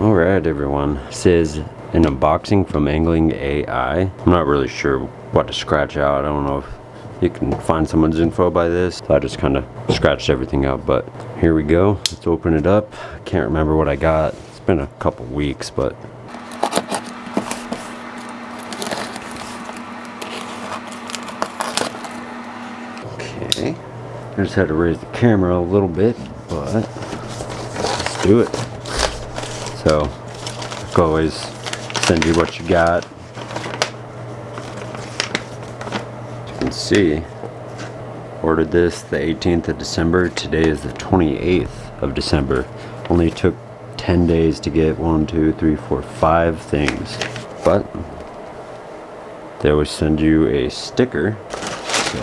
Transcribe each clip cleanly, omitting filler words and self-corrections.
Alright everyone, this is an unboxing from Angling A.I. I'm not really sure what to scratch out. I don't know if you can find someone's info by this. So I just kind of scratched everything out, but here we go. Let's open it up. I can't remember what I got. It's been a couple weeks, but okay. I just had to raise the camera a little bit, but let's do it. So, like always, send you what you got. As you can see, ordered this the 18th of December. Today is the 28th of December. Only took 10 days to get 1, 2, 3, 4, 5 things. But they always send you a sticker. So,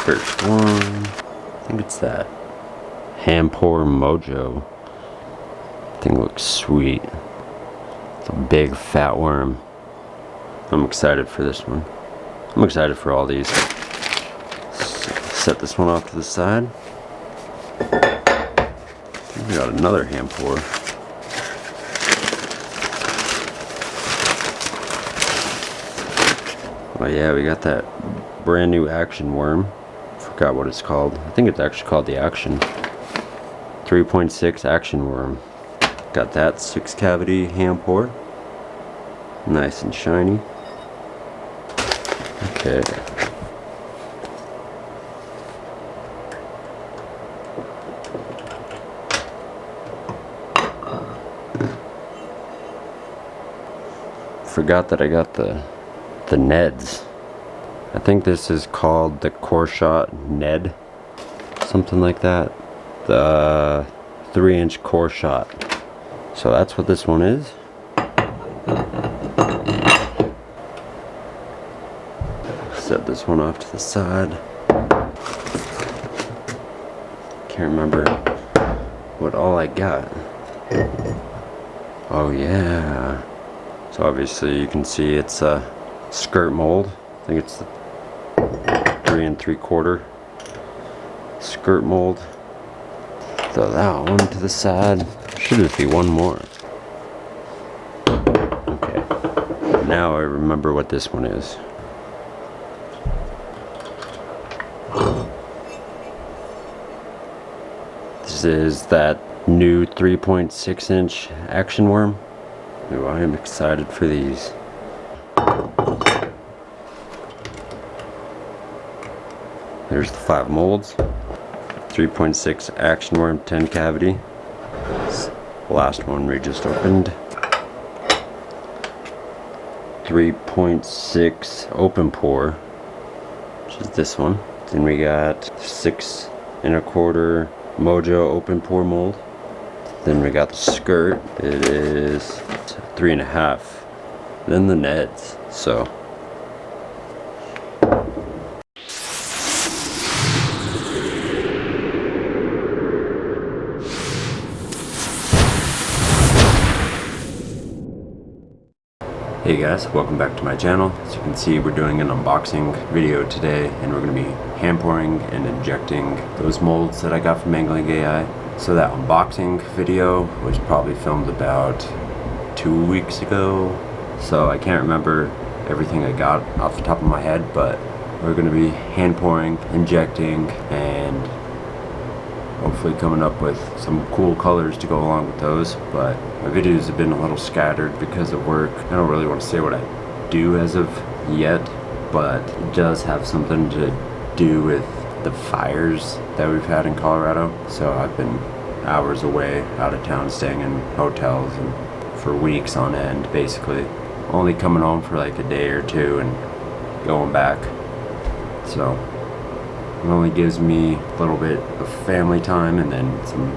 first one, I think it's that hand pour mojo. Thing looks sweet. It's a big fat worm. I'm excited for this one. I'm excited for all these. Set this one off to the side. We got another hand pour. Oh yeah, we got that brand new action worm. Forgot what it's called. I think it's actually called the Action 3.6 action worm. Got that 6 cavity hand pour. Nice and shiny. Okay. Forgot that I got the Neds. I think this is called the Core Shot Ned. Something like that. The 3-inch Core Shot. So that's what this one is. Set this one off to the side. Can't remember what all I got. Oh yeah. So obviously you can see it's a skirt mold. I think it's the 3 3/4 skirt mold. Throw that one to the side. Should just be one more. Okay. Now I remember what this one is. This is that new 3.6-inch action worm. Ooh, I am excited for these. There's the 5 molds. 3.6 action worm 10 cavity. Last one we just opened. 3.6 open pour, which is this one. Then we got 6 1/4 mojo open pour mold. Then we got the skirt. It is 3.5. Then the Neds. So hey guys, welcome back to my channel. As you can see, we're doing an unboxing video today, and we're going to be hand pouring and injecting those molds that I got from Angling A.I. So that unboxing video was probably filmed about 2 weeks ago, so I can't remember everything I got off the top of my head, but we're going to be hand pouring, injecting, and hopefully coming up with some cool colors to go along with those. But my videos have been a little scattered because of work. I don't really want to say what I do as of yet, but it does have something to do with the fires that we've had in Colorado. So I've been hours away, out of town, staying in hotels and for weeks on end, basically. Only coming home for like a day or two and going back. So it only gives me a little bit of family time and then some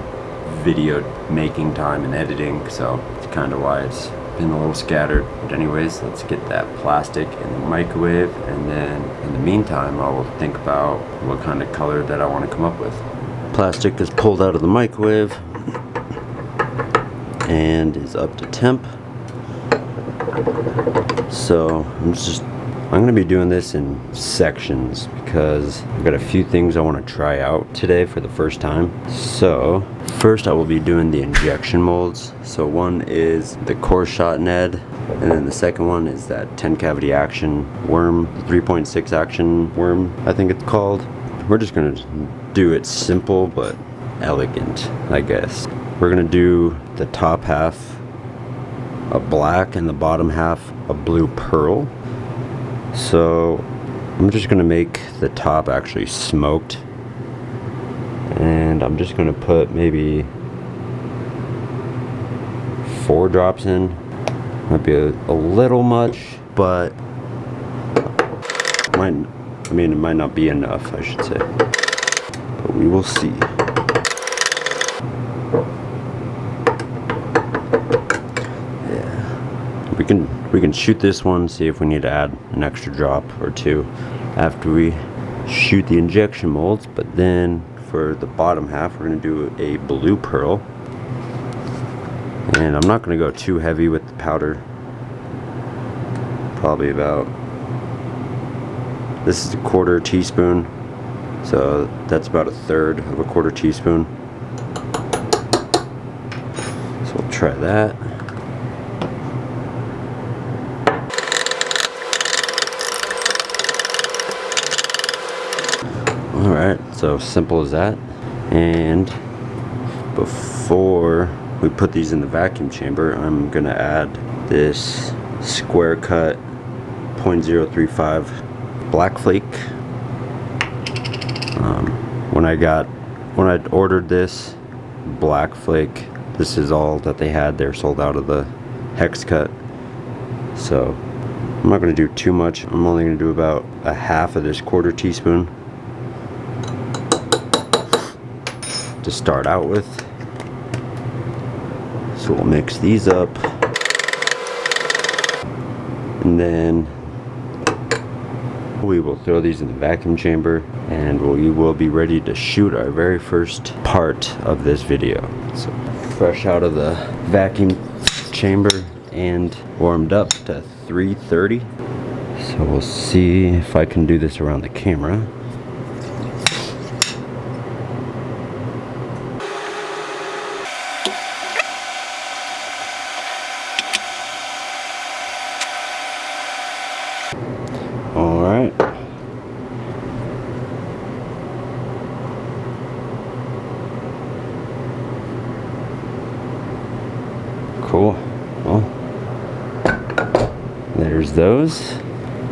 video making time and editing, so it's kind of why it's been a little scattered. But anyways, let's get that plastic in the microwave, and then in the meantime I will think about what kind of color that I want to come up with. Plastic is pulled out of the microwave and is up to temp. So I'm just I'm gonna be doing this in sections because I've got a few things I want to try out today for the first time. So first I will be doing the injection molds. So one is the core shot Ned, and then the second one is that 10 cavity action worm, 3.6 action worm, I think it's called. We're just gonna do it simple but elegant, I guess. We're gonna do the top half a black and the bottom half a blue pearl. So I'm just gonna make the top actually smoked, and I'm just gonna put maybe 4 drops in. Might be a little much, but it might not be enough, I should say, but we will see. We can shoot this one, see if we need to add an extra drop or 2 after we shoot the injection molds. But then for the bottom half, we're going to do a blue pearl. And I'm not going to go too heavy with the powder. Probably about, this is a 1/4 teaspoon. So that's about 1/3 of a 1/4 teaspoon. So we'll try that. Alright, so simple as that. And before we put these in the vacuum chamber, I'm gonna add this square cut 0.035 black flake. When I ordered this black flake, this is all that they had. They're sold out of the hex cut. So I'm not gonna do too much. I'm only gonna do about a half of this 1/4 teaspoon to start out with. So we'll mix these up, and then we will throw these in the vacuum chamber, and we will be ready to shoot our very first part of this video. So fresh out of the vacuum chamber and warmed up to 330. So we'll see if I can do this around the camera. Alright. Cool. Well, there's those.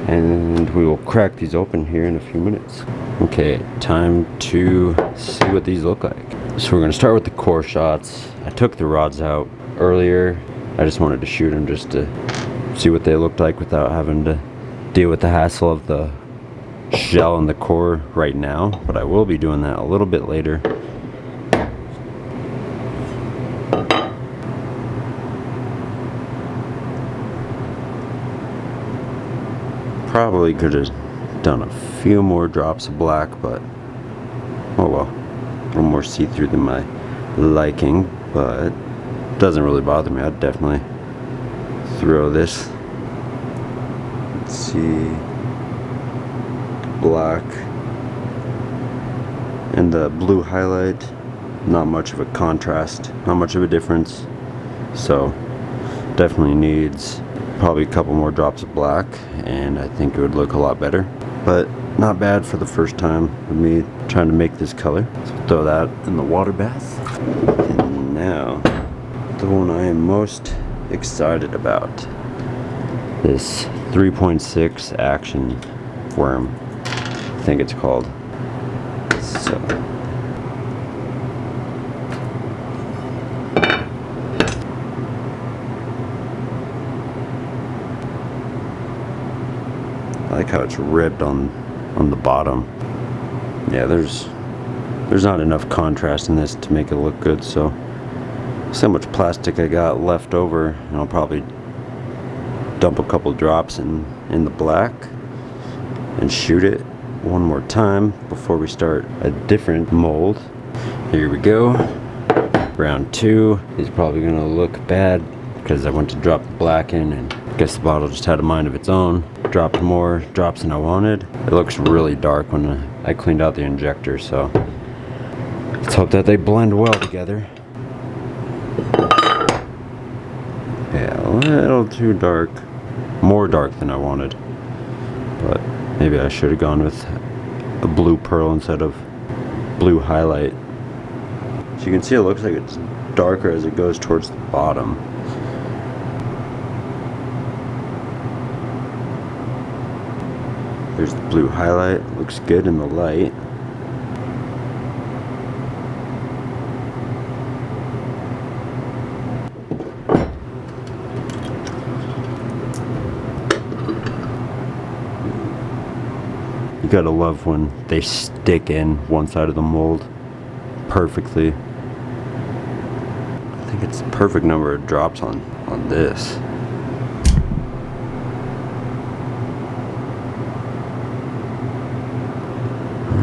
And we will crack these open here in a few minutes. Okay, time to see what these look like. So we're going to start with the core shots. I took the rods out earlier. I just wanted to shoot them just to see what they looked like without having to deal with the hassle of the shell and the core right now, but I will be doing that a little bit later. Probably could have done a few more drops of black, but oh well. A little more see-through than my liking, but it doesn't really bother me. I'd definitely throw this. Let's see, black and the blue highlight, not much of a contrast, not much of a difference, so definitely needs probably a couple more drops of black, and I think it would look a lot better, but not bad for the first time with me trying to make this color. So throw that in the water bath. And now the one I am most excited about, this 3.6 action worm, I think it's called. So I like how it's ribbed on the bottom. Yeah, there's not enough contrast in this to make it look good, so see how much plastic I got left over, and I'll probably dump a couple drops in the black and shoot it one more time before we start a different mold. Here we go. Round 2 is probably gonna look bad because I went to drop the black in and Guess the bottle just had a mind of its own. Dropped more drops than I wanted. It looks really dark when I cleaned out the injector, so let's hope that they blend well together. Yeah, a little too dark. More dark than I wanted. But maybe I should have gone with a blue pearl instead of blue highlight. So you can see it looks like it's darker as it goes towards the bottom. There's the blue highlight. Looks good in the light. You gotta love when they stick in one side of the mold perfectly. I think it's the perfect number of drops on this.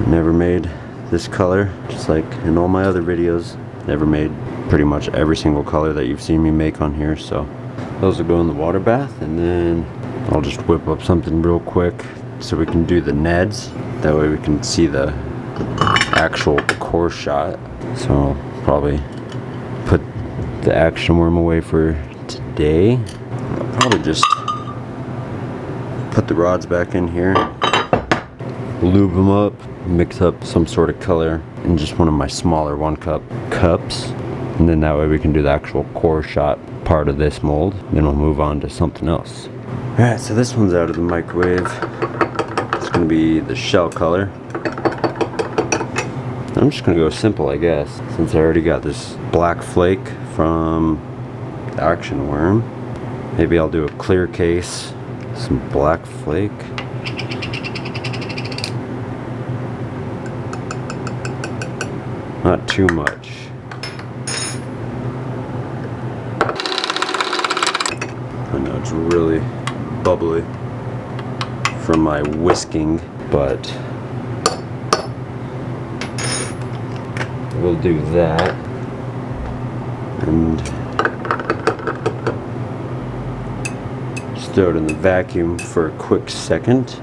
Never made this color, just like in all my other videos. Never made pretty much every single color that you've seen me make on here, so those will go in the water bath, and then I'll just whip up something real quick so we can do the Neds. That way we can see the actual core shot. So I'll probably put the action worm away for today. I'll probably just put the rods back in here, lube them up, mix up some sort of color in just one of my smaller 1-cup cups, and then that way we can do the actual core shot part of this mold. Then we'll move on to something else. Alright, so this one's out of the microwave. It's gonna be the shell color. I'm just gonna go simple, I guess, since I already got this black flake from the action worm. Maybe I'll do a clear case, some black flake. Not too much. I know it's really bubbly from my whisking, but we'll do that. And just throw it in the vacuum for a quick second.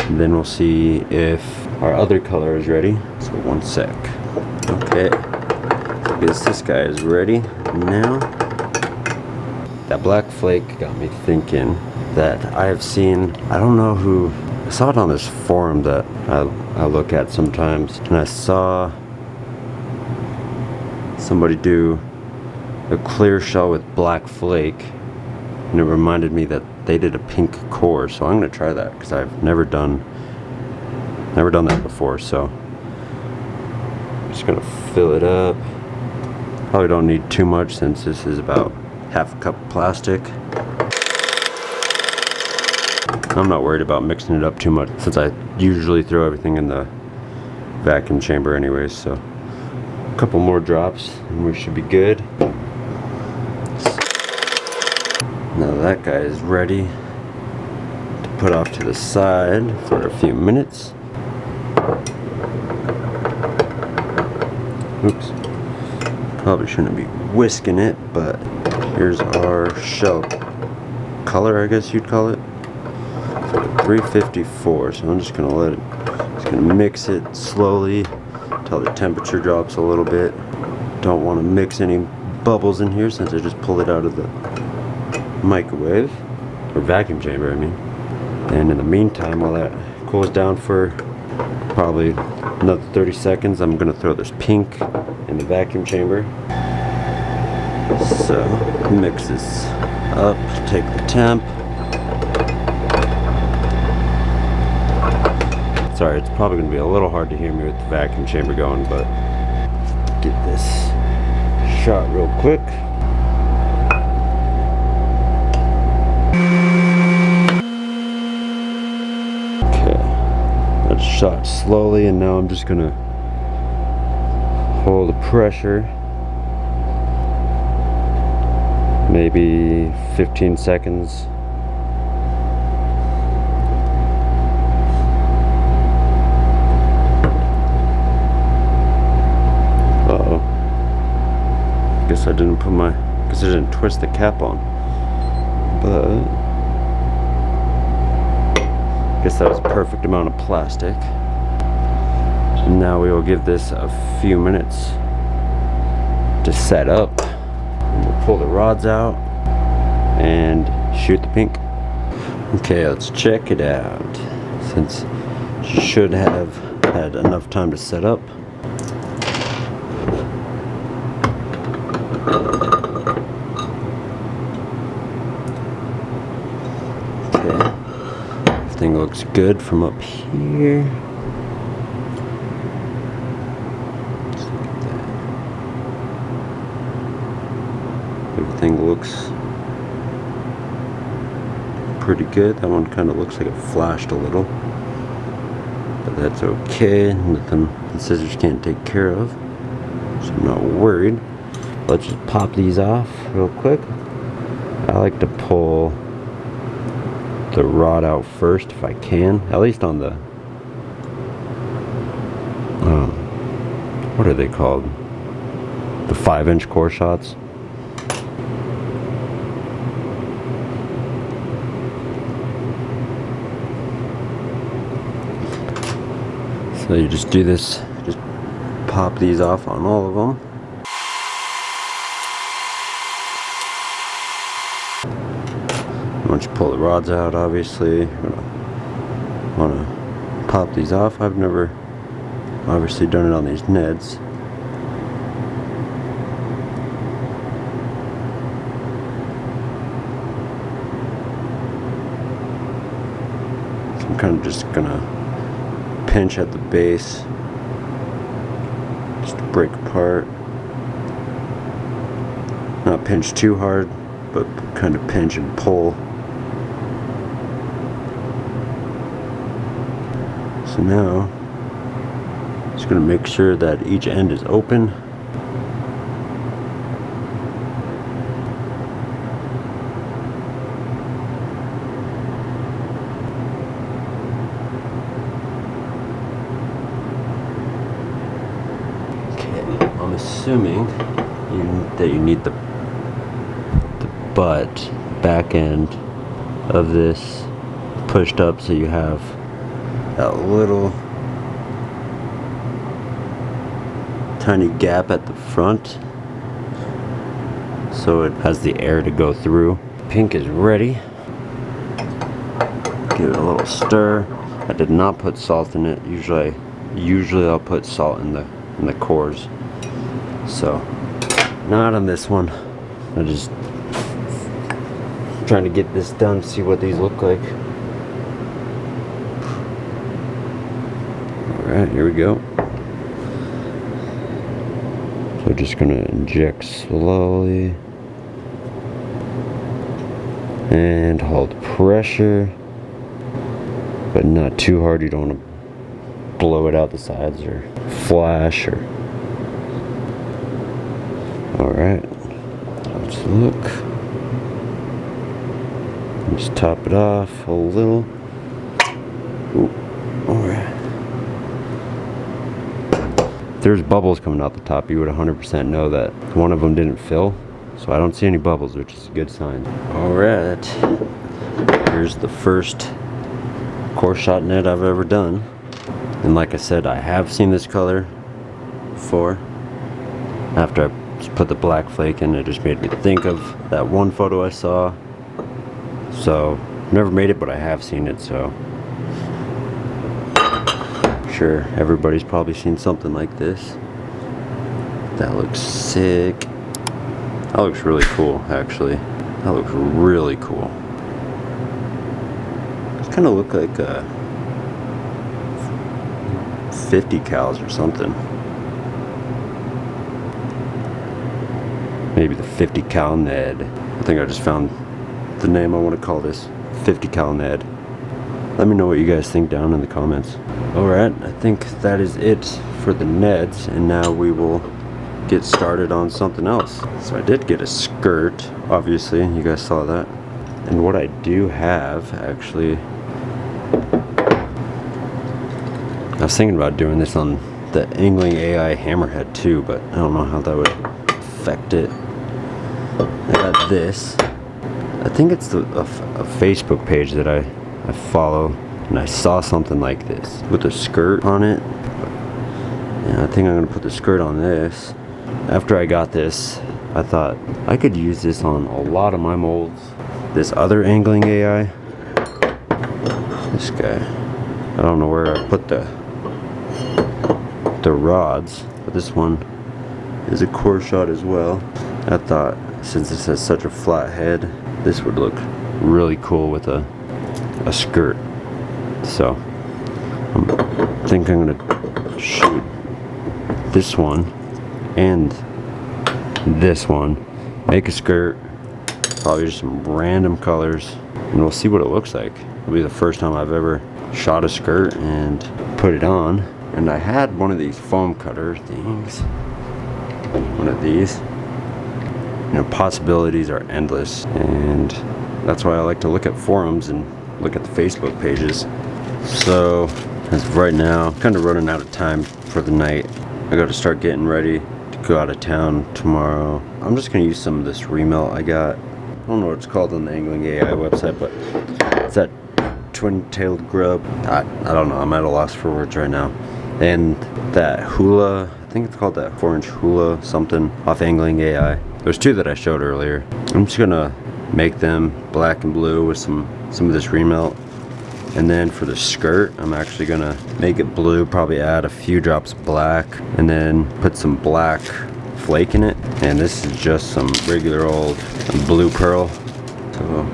And then we'll see if our other color is ready. So 1 sec. Okay, I guess this guy is ready now. That black flake got me thinking that I have seen, I don't know who, I saw it on this forum that I look at sometimes, and I saw somebody do a clear shell with black flake, and it reminded me that they did a pink core, so I'm gonna try that because I've never done that before. So I'm just gonna fill it up. Probably don't need too much since this is about half a cup of plastic. I'm not worried about mixing it up too much since I usually throw everything in the vacuum chamber anyways. So a couple more drops and we should be good. Now that guy is ready to put off to the side for a few minutes. Oops. Probably shouldn't be whisking it, but here's our shell color, I guess you'd call it. So 354, so I'm just gonna let it, just gonna mix it slowly until the temperature drops a little bit. Don't want to mix any bubbles in here since I just pulled it out of the microwave, or vacuum chamber I mean. And in the meantime, while that cools down for probably another 30 seconds, I'm gonna throw this pink in the vacuum chamber. So mix this up, take the temp. Sorry, it's probably gonna be a little hard to hear me with the vacuum chamber going, but get this shot real quick. Shot slowly, and now I'm just gonna hold the pressure maybe 15 seconds. Uh-oh. I didn't twist the cap on. but I guess that was a perfect amount of plastic. And now we will give this a few minutes to set up. And we'll pull the rods out and shoot the pink. Okay, let's check it out. Since you should have had enough time to set up. Okay, everything looks good from up here. Everything looks pretty good. That one kind of looks like it flashed a little, but that's okay. Nothing the scissors can't take care of, so I'm not worried. Let's just pop these off real quick. I like to pull the rod out first if I can, at least on the what are they called? The 5-inch core shots. So you just do this, just pop these off on all of them. Once you pull the rods out, obviously, you're gonna wanna pop these off. I've never obviously done it on these Neds. So I'm kind of just gonna pinch at the base just to break apart. Not pinch too hard, but kind of pinch and pull. So now just going to make sure that each end is open. I'm assuming that you need the butt back end of this pushed up so you have that little tiny gap at the front so it has the air to go through. Pink is ready. Give it a little stir. I did not put salt in it. Usually I'll put salt in the cores. So, not on this one. I'm just trying to get this done, see what these look like. Alright, here we go. So just gonna inject slowly. And hold pressure. But not too hard, you don't want to blow it out the sides or flash or... Alright, let's look. Just top it off a little. Ooh, alright. If there's bubbles coming out the top, you would 100% know that one of them didn't fill. So I don't see any bubbles, which is a good sign. Alright, here's the first core shot net I've ever done. And like I said, I have seen this color before. After I put the black flake in, it just made me think of that one photo I saw. So, never made it, but I have seen it, so I'm sure everybody's probably seen something like this. That looks sick. That looks really cool, actually. That looks really cool. It kind of look like 50 cals or something. Maybe the 50 cal Ned. I think I just found the name I want to call this. 50 cal Ned. Let me know what you guys think down in the comments. Alright, I think that is it for the Neds, and now we will get started on something else. So I did get a skirt, obviously, you guys saw that. And what I do have, actually, I was thinking about doing this on the Angling A.I hammerhead too, but I don't know how that would affect it. I got this. I think it's a Facebook page that I follow, and I saw something like this with a skirt on it. Yeah, I think I'm gonna put the skirt on this. After I got this, I thought I could use this on a lot of my molds. This other Angling AI, this guy, I don't know where I put the rods, but this one is a core shot as well. I thought since this has such a flat head, this would look really cool with a skirt. So I think I'm gonna shoot this one and this one, make a skirt, probably just some random colors, and we'll see what it looks like. It'll be the first time I've ever shot a skirt and put it on. And I had one of these foam cutter things, one of these. You know, possibilities are endless, and that's why I like to look at forums and look at the Facebook pages. So as of right now, kind of running out of time for the night. I got to start getting ready to go out of town tomorrow. I'm just gonna use some of this remelt I got. I don't know what it's called on the Angling AI website, but it's that twin-tailed grub. I don't know, I'm at a loss for words right now. And that hula, I think it's called that 4-inch hula something off Angling AI. There's two that I showed earlier. I'm just gonna make them black and blue with some of this remelt. And then for the skirt, I'm actually gonna make it blue, probably add a few drops of black, and then put some black flake in it. And this is just some regular old blue pearl. So,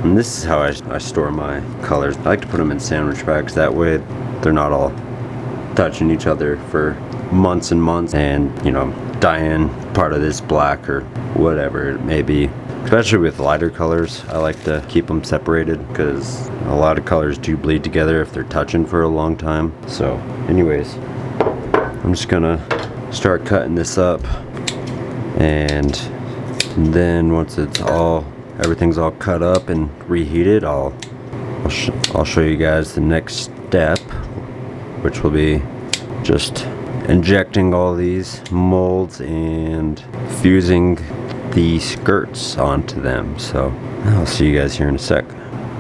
and this is how I store my colors. I like to put them in sandwich bags, that way they're not all touching each other for months and months, and you know, dyeing part of this black or whatever it may be. Especially with lighter colors, I like to keep them separated because a lot of colors do bleed together if they're touching for a long time. So anyways, I'm just gonna start cutting this up, and then once it's everything's all cut up and reheated, I'll show you guys the next step, which will be just injecting all these molds and fusing the skirts onto them. So I'll see you guys here in a sec.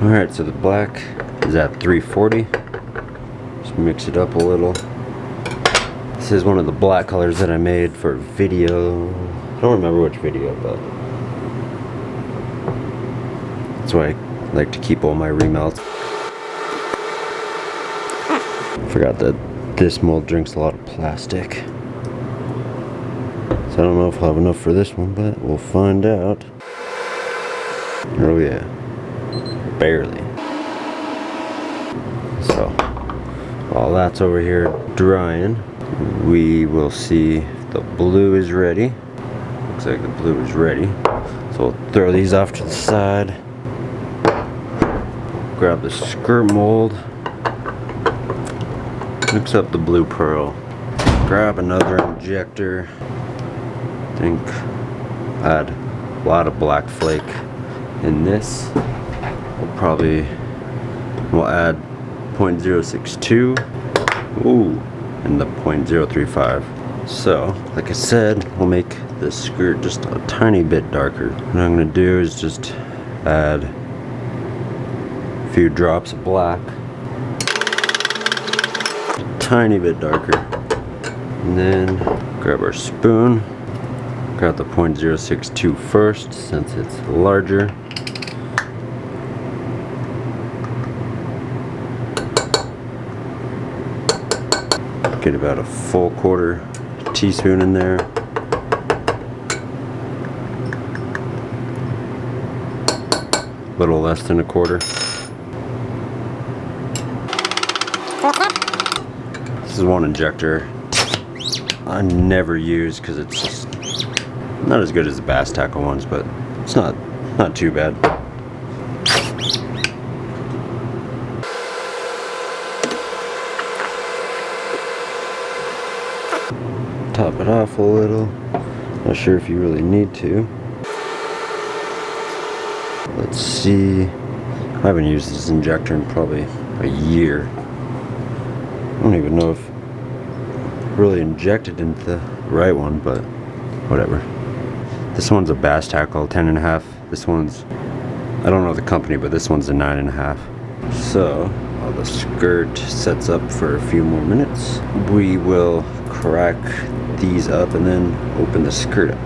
Alright, so the black is at 340. Just mix it up a little. This is one of the black colors that I made for a video. I don't remember which video, but that's why I like to keep all my remelts. Forgot that this mold drinks a lot of plastic. So I don't know if I'll have enough for this one, but we'll find out. Oh yeah, barely. So while that's over here drying, we will see if the blue is ready. Looks like the blue is ready. So we'll throw these off to the side. Grab the skirt mold. Mix up the blue pearl. Grab another injector. I think add a lot of black flake in this. We'll add 0.062. Ooh, and the 0.035. So, like I said, we'll make this skirt just a tiny bit darker. What I'm gonna do is just add a few drops of black. Tiny bit darker. And then grab our spoon. Grab the 0.062 first, since it's larger. Get about a full 1/4 teaspoon in there. A little less than a 1/4. This is one injector I never use because it's just not as good as the bass tackle ones, but it's not too bad. Top it off a little. Not sure if you really need to. Let's see. I haven't used this injector in probably a year. I don't even know if I really injected into the right one, but whatever. This one's a bass tackle, 10.5 This one's, I don't know the company, but this one's a 9.5. So while the skirt sets up for a few more minutes, we will crack these up and then open the skirt up.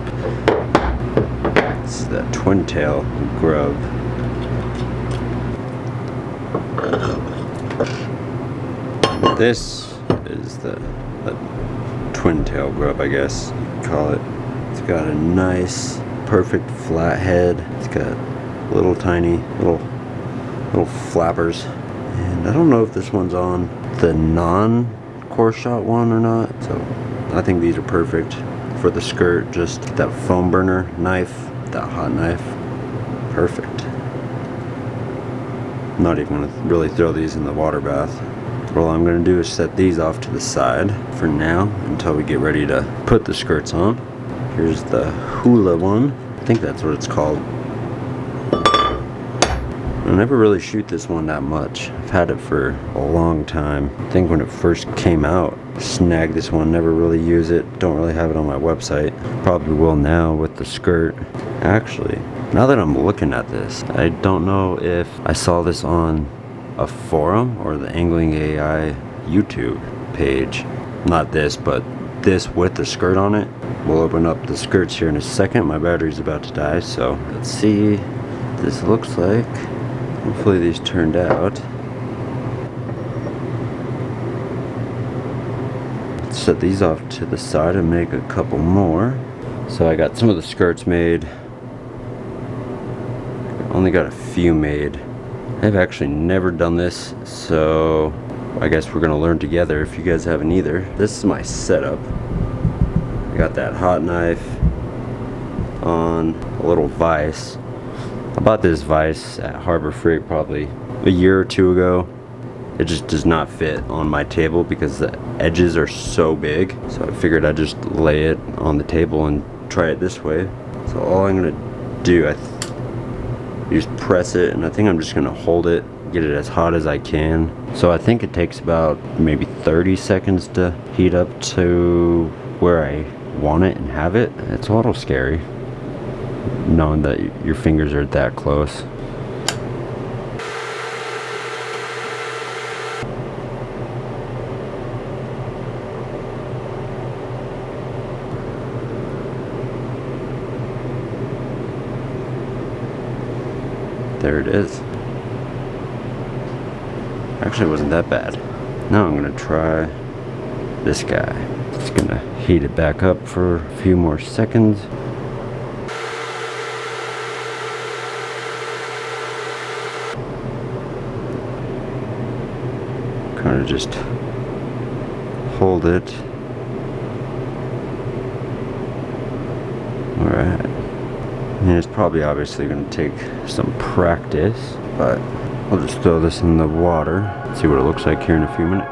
This is the twin tail grub. This is the twin tail grub, I guess you could call it. It's got a nice, perfect flat head. It's got little tiny, little flappers. And I don't know if this one's on the non-course shot one or not. So I think these are perfect for the skirt. Just that foam burner knife, that hot knife, perfect. I'm not even gonna really throw these in the water bath. All I'm gonna do is set these off to the side for now until we get ready to put the skirts on. Here's the hula one. I think that's what it's called. I never really shoot this one that much. I've had it for a long time. I think when it first came out, snagged this one, never really use it. Don't really have it on my website. Probably will now with the skirt. Actually, now that I'm looking at this, I don't know if I saw this on a forum or the Angling A.I YouTube page. Not this, but this with the skirt on it. We'll open up the skirts here in a second. My battery's about to die, so let's see what this looks like. Hopefully these turned out. Let's set these off to the side and make a couple more. So I got some of the skirts made. Only got a few made. I've actually never done this, so I guess we're gonna learn together if you guys haven't either. This is my setup. I got that hot knife on a little vise. I bought this vise at Harbor Freight probably a year or two ago. It just does not fit on my table because the edges are so big. So I figured I'd just lay it on the table and try it this way. So all I'm gonna do, you just press it, and I think I'm just gonna hold it, get it as hot as I can. So I think it takes about maybe 30 seconds to heat up to where I want it and have it. It's a little scary knowing that your fingers are that close. There it is. Actually, it wasn't that bad. Now I'm gonna try this guy. Just gonna heat it back up for a few more seconds. Kind of just hold it. Alright. And it's probably obviously going to take some practice, but I'll just throw this in the water, see what it looks like here in a few minutes.